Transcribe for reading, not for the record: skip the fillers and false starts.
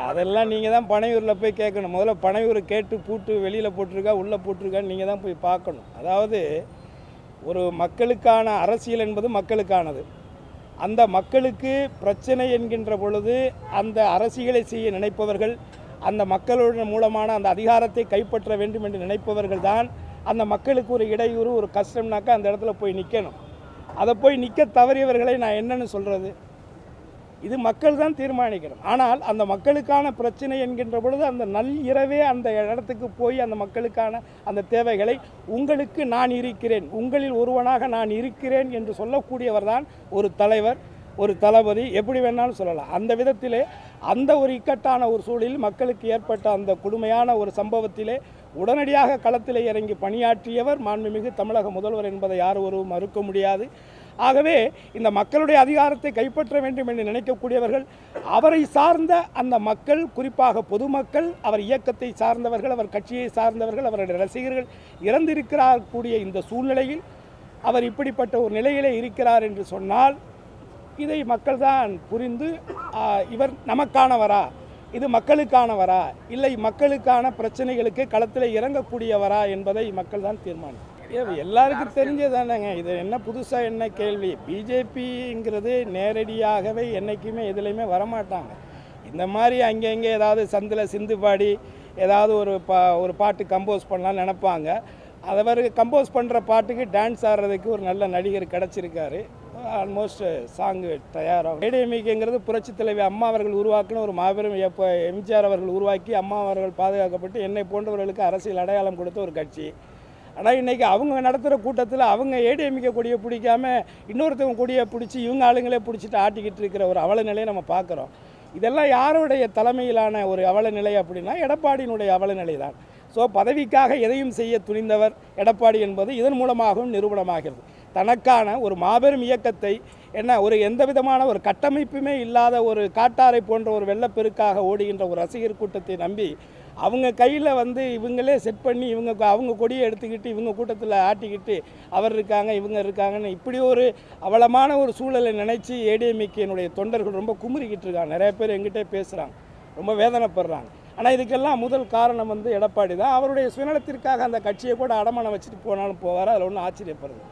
அதெல்லாம் நீங்கள் தான் பனையூரில் போய் கேட்கணும். முதல்ல பனையூர் கேட்டு பூட்டு வெளியில் போட்டிருக்கா உள்ளே போட்டிருக்கான்னு நீங்கள் தான் போய் பார்க்கணும். அதாவது ஒரு மக்களுக்கான அரசியல் என்பது மக்களுக்கானது. அந்த மக்களுக்கு பிரச்சனை என்கின்ற பொழுது அந்த அரசியலை செய்ய நினைப்பவர்கள், அந்த மக்களுடைய மூலமான அந்த அதிகாரத்தை கைப்பற்ற வேண்டும் என்று நினைப்பவர்கள் தான் அந்த மக்களுக்கு ஒரு இடையூறு, ஒரு கஷ்டம்னாக்கா அந்த இடத்துல போய் நிற்கணும். அதை போய் நிற்க தவறியவர்களை நான் என்னன்னு சொல்கிறது? இது மக்கள் தான் தீர்மானிக்கணும். ஆனால் அந்த மக்களுக்கான பிரச்சனை என்கின்ற பொழுது அந்த நள்ளிரவே அந்த இடத்துக்கு போய் அந்த மக்களுக்கான அந்த தேவைகளை உங்களுக்கு நான் இருக்கிறேன், உங்களில் ஒருவனாக நான் இருக்கிறேன் என்று சொல்லக்கூடியவர் தான் ஒரு தலைவர், ஒரு தளபதி, எப்படி வேணாலும் சொல்லலாம். அந்த விதத்திலே அந்த ஒரு இக்கட்டான ஒரு சூழலில் மக்களுக்கு ஏற்பட்ட அந்த கொடுமையான ஒரு சம்பவத்திலே உடனடியாக களத்திலே இறங்கி பணியாற்றியவர் மாண்புமிகு தமிழக முதல்வர் என்பதை யார் ஒருவரும் மறுக்க முடியாது. ஆகவே இந்த மக்களுடைய அதிகாரத்தை கைப்பற்ற வேண்டும் என்று நினைக்கக்கூடியவர்கள், அவரை சார்ந்த அந்த மக்கள், குறிப்பாக பொதுமக்கள், அவர் இயக்கத்தை சார்ந்தவர்கள், அவர் கட்சியை சார்ந்தவர்கள், அவருடைய ரசிகர்கள் இறந்திருக்கிறார் கூடிய இந்த சூழ்நிலையில் அவர் இப்படிப்பட்ட ஒரு நிலையிலே இருக்கிறார் என்று சொன்னால் இதை மக்கள் தான் புரிந்து இவர் நமக்கானவரா, இது மக்களுக்கானவரா, இல்லை மக்களுக்கான பிரச்சனைகளுக்கு களத்தில் இறங்கக்கூடியவரா என்பதை மக்கள் தான் தீர்மானிக்கும். எல்லாருக்கும் தெரிஞ்சதானேங்க, இது என்ன புதுசாக என்ன கேள்வி? பிஜேபிங்கிறது நேரடியாகவே என்றைக்குமே எதுலேயுமே வரமாட்டாங்க. இந்த மாதிரி அங்கங்கே ஏதாவது சந்தில் சிந்து பாடி ஏதாவது ஒரு பாட்டு கம்போஸ் பண்ணலான்னு நினைப்பாங்க. அவர் கம்போஸ் பண்ணுற பாட்டுக்கு டான்ஸ் ஆடுறதுக்கு ஒரு நல்ல நடிகர் கிடச்சிருக்காரு. ஆல்மோஸ்ட் சாங்கு தயாராகும். ஏடிஎம்கேங்கிறது புரட்சி தலைவி அம்மா அவர்கள் உருவாக்கின ஒரு மாபெரும் எம்ஜிஆர் அவர்கள் உருவாக்கி அம்மா அவர்கள் பாதுகாக்கப்பட்டு என்னை போன்றவர்களுக்கு அரசியல் அடையாளம் கொடுத்த ஒரு கட்சி. ஆனால் இன்றைக்கி அவங்க நடத்துகிற கூட்டத்தில் அவங்க ஏடிஎம்கே கொடியை பிடிக்காம இன்னொருத்தவங்க கொடியை பிடிச்சி இவங்க ஆளுங்களே பிடிச்சிட்டு ஆட்டிக்கிட்டு இருக்கிற ஒரு அவல நிலையை நம்ம பார்க்குறோம். இதெல்லாம் யாருடைய தலைமையிலான ஒரு அவல நிலை அப்படின்னா எடப்பாடியினுடைய அவல நிலை தான். ஸோ பதவிக்காக எதையும் செய்ய துணிந்தவர் எடப்பாடி என்பது இதன் மூலமாகவும் நிரூபணமாகிறது. தனக்கான ஒரு மாபெரும் இயக்கத்தை ஒரு எந்த விதமான ஒரு கட்டமைப்புமே இல்லாத ஒரு காட்டாரை போன்ற ஒரு வெள்ளப்பெருக்காக ஓடுகின்ற ஒரு ரசிகர் கூட்டத்தை நம்பி அவங்க கையில் இவங்களே செட் பண்ணி அவங்க கொடியை எடுத்துக்கிட்டு இவங்க கூட்டத்தில் ஆட்டிக்கிட்டு அவர் இருக்காங்க இவங்க இருக்காங்கன்னு இப்படி ஒரு அவலமான ஒரு சூழலை நினச்சி ஏடிஎம்கேனுடைய தொண்டர்கள் ரொம்ப குமுறிக்கிட்டு இருக்காங்க. நிறைய பேர் எங்கிட்டே பேசுகிறாங்க, ரொம்ப வேதனைப்படுறாங்க. ஆனால் இதுக்கெல்லாம் முதல் காரணம் எடப்பாடி தான். அவருடைய சுயநலத்திற்காக அந்த கட்சியை கூட அடமானம் வச்சுட்டு போனாலும் போவார், அதில் ஒன்றும் ஆச்சரியப்படுறது.